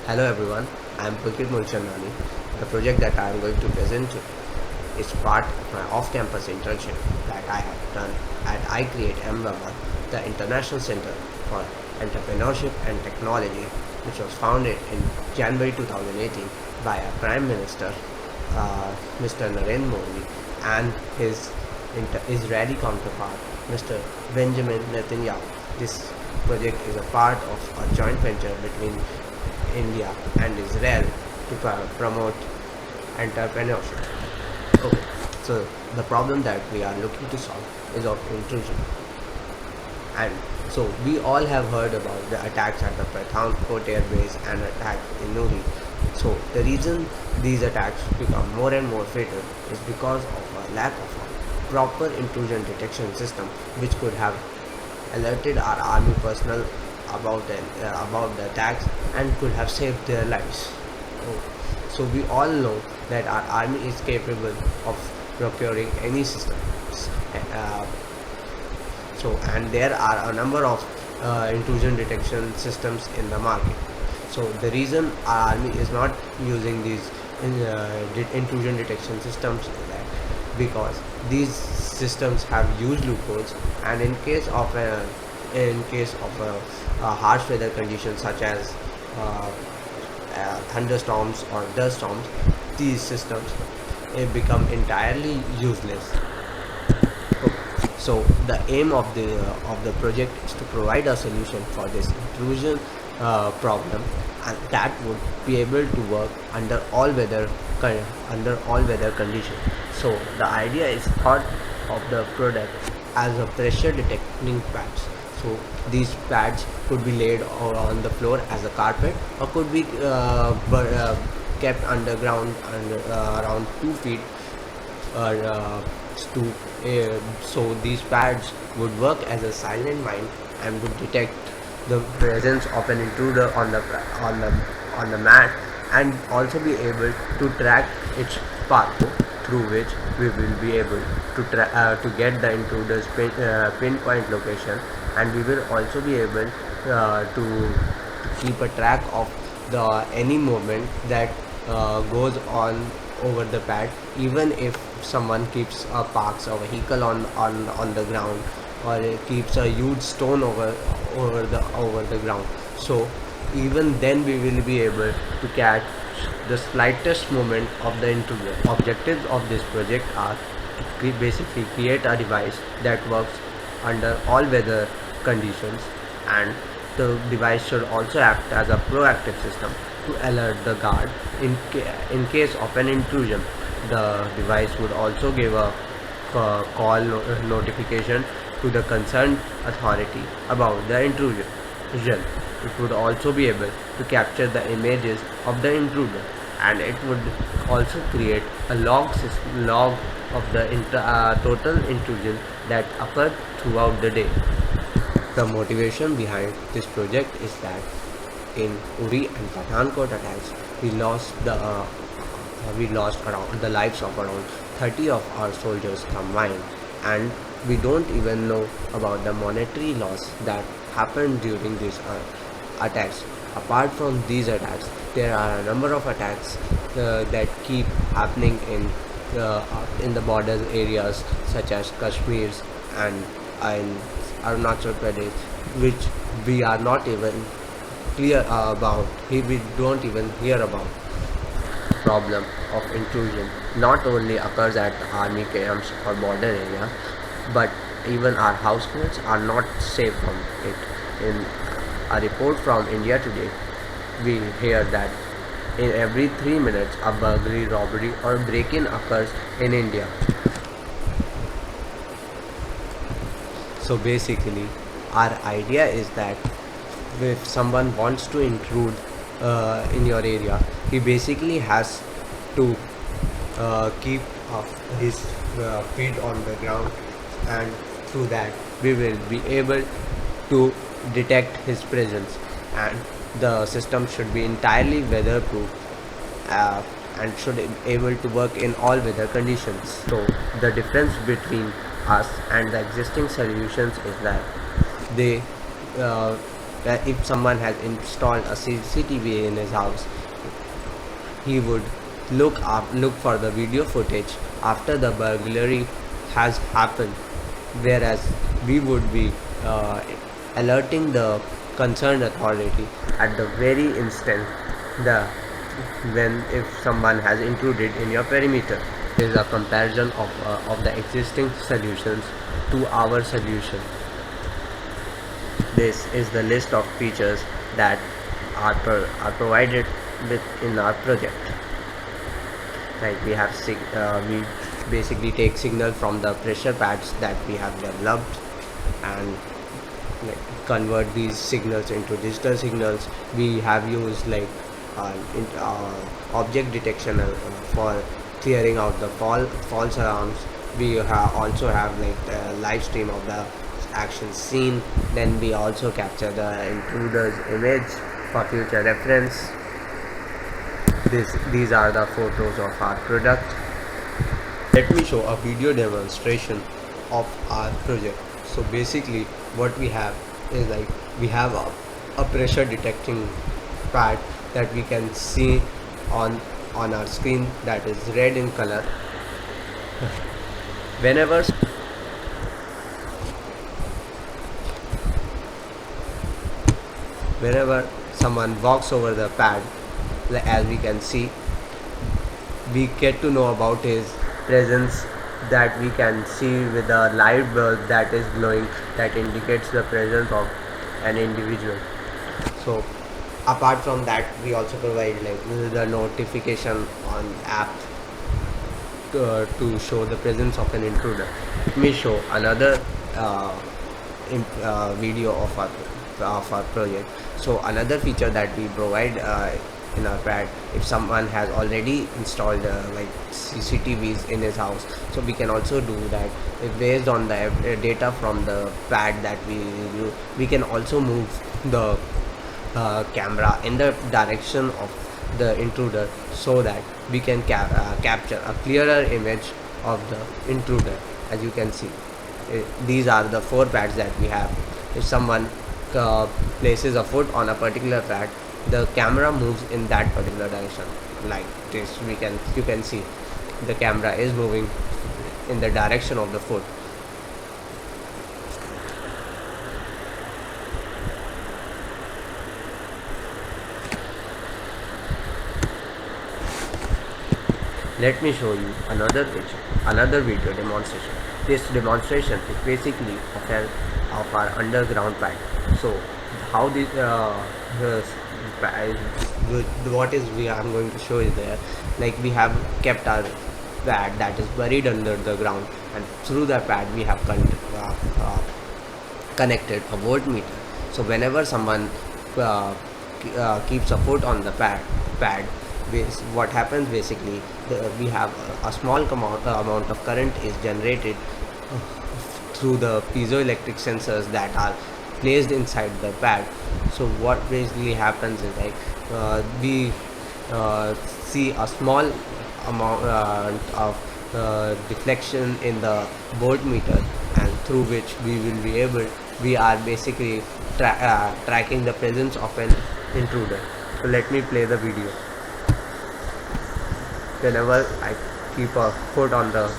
Hello everyone, I am Pulkit Mulchandani. The project that I am going to present is part of my off-campus internship that I have done at iCreate Ahmedabad, the International Center for Entrepreneurship and Technology, which was founded in January 2018 by our Prime Minister, Mr. Narendra Modi, and his Israeli counterpart, Mr. Benjamin Netanyahu. This project is a part of a joint venture between India and Israel to promote entrepreneurship. Okay, so the problem that we are looking to solve is of intrusion. And so we all have heard about the attacks at the Pathankot Air Base and attack in Nuri. So the reason these attacks become more and more fatal is because of a lack of a proper intrusion detection system, which could have alerted our army personnel about the attacks and could have saved their lives. So we all know that our army is capable of procuring any system. Uh, and there are a number of intrusion detection systems in the market. So the reason our army is not using these intrusion detection systems is that because these systems have huge loopholes, and in case of a harsh weather conditions such as thunderstorms or dust storms, these systems become entirely useless. So the aim of the project is to provide a solution for this intrusion problem, and that would be able to work under all weather conditions. So the idea is thought of the product as a pressure detecting pads. So these pads could be laid on the floor as a carpet, or could be kept underground under around 2 feet or stoop. So these pads would work as a silent mine and would detect the presence of an intruder on the mat, and also be able to track its path, through which we will be able to get the intruder's pinpoint location, and we will also be able to keep a track of the any movement that goes on over the pad, even if someone parks a vehicle on the ground, or keeps a huge stone over the ground. So even then we will be able to catch the slightest movement of the intruder. Objectives of this project are to basically create a device that works under all weather conditions, and the device should also act as a proactive system to alert the guard in case of an intrusion. The device would also give a call notification to the concerned authority about the intrusion. It would also be able to capture the images of the intruder, and it would also create a log of the total intrusion that occurred throughout the day. The motivation behind this project is that in Uri and Pathankot attacks, we lost around the lives of around 30 of our soldiers combined, and we don't even know about the monetary loss that happened during these attacks. Apart from these attacks, there are a number of attacks that keep happening in the border areas such as Kashmir and in Arunachal Pradesh, which we are not even clear about. We don't even hear about. Problem of intrusion not only occurs at army camps or border areas, but even our households are not safe from it. In a report from India Today, we hear that in every 3 minutes a burglary, robbery, or break-in occurs in India. So basically, our idea is that if someone wants to intrude in your area, he basically has to keep his feet on the ground, and through that we will be able to detect his presence, and the system should be entirely weatherproof and should be able to work in all weather conditions. So the difference between us and the existing solutions is that they if someone has installed a CCTV in his house, he would look for the video footage after the burglary has happened, whereas we would be uh, alerting the concerned authority at the very instant the when if someone has intruded in your perimeter. There is a comparison of the existing solutions to our solution. This is the list of features that are provided with in our project. Like we basically take signal from the pressure pads that we have developed and convert these signals into digital signals. We have used object detection for clearing out the false alarms. We also have the live stream of the action scene. Then we also capture the intruder's image for future reference. These are the photos of our product. Let me show a video demonstration of our project. So basically what we have is we have a pressure detecting pad that we can see on our screen, that is red in color. Whenever someone walks over the pad, as we can see, we get to know about his presence, that we can see with a light bulb that is glowing, that indicates the presence of an individual. So apart from that, we also provide the notification on app to show the presence of an intruder. Let me show another video of our project. So another feature that we provide in our pad, if someone has already installed CCTVs in his house, so we can also do that. If based on the data from the pad that we can also move the camera in the direction of the intruder, so that we can capture a clearer image of the intruder. As you can see, these are the 4 pads that we have. If someone places a foot on a particular pad, the camera moves in that particular direction. Like this, you can see the camera is moving in the direction of the foot. Let me show you another video demonstration. This demonstration is basically of our underground pad. So how I'm going to show you there. We have kept our pad that is buried under the ground, and through the pad we have connected a voltmeter. So whenever someone keeps a foot on the pad, what happens basically, we have a small amount of current is generated through the piezoelectric sensors that are placed inside the pad. So what basically happens is we see a small amount of deflection in the voltmeter, and through which we are basically tracking the presence of an intruder. So let me play the video. Whenever I keep a foot on the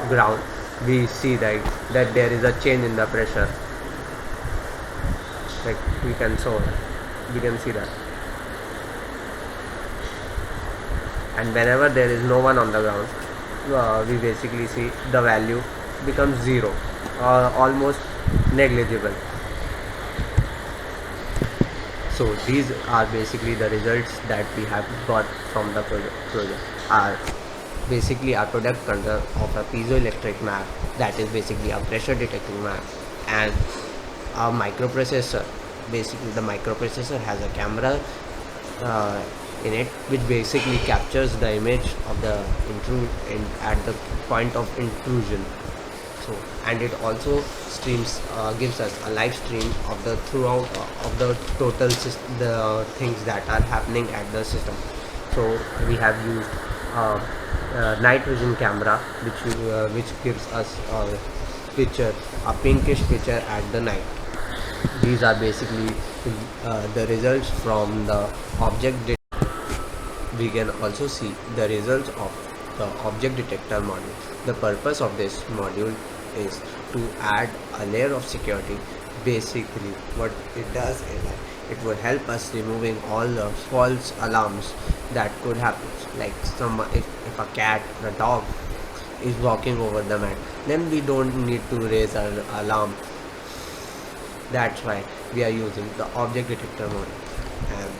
ground, we see that there is a change in the pressure. We can see that. And whenever there is no one on the ground, we basically see the value becomes 0 or almost negligible. So these are basically the results that we have got from the project. Basically our product consists of a piezoelectric map, that is basically a pressure detecting map, and a microprocessor. Basically the microprocessor has a camera in it, which basically captures the image of the at the point of intrusion. So, and it also gives us a live stream of the throughout of the total the things that are happening at the system. So we have used night vision camera, which gives us a pinkish picture at the night. These are basically the results from the object. We can also see the results of the object detector module. The purpose of this module is to add a layer of security. Basically what it does is that it would help us removing all the false alarms that could happen, like if a cat or a dog is walking over the mat, then we don't need to raise an alarm. That's why we are using the object detector module. And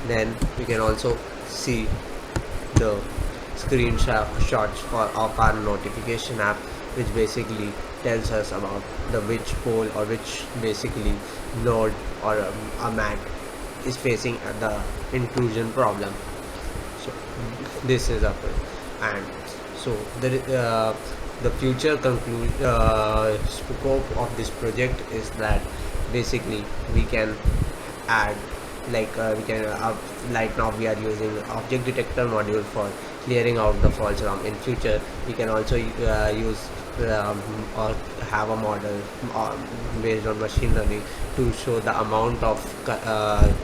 then we can also see the screenshots of our notification app, which basically tells us about the which pole or which basically node or a mat is facing the intrusion problem. So this is a and so the future scope of this project is that basically we can add, we can like now we are using object detector module for clearing out the false alarm. In future we can also use or have a model based on machine learning to show the amount of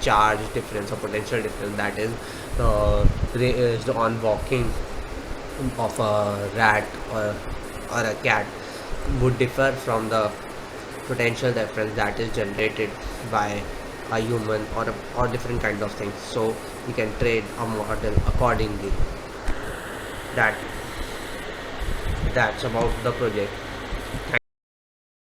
charge difference or potential difference that is raised on walking of a rat or a cat would differ from the potential difference that is generated by a human or different kind of things. So we can trade a model accordingly. that that's about the project. Thank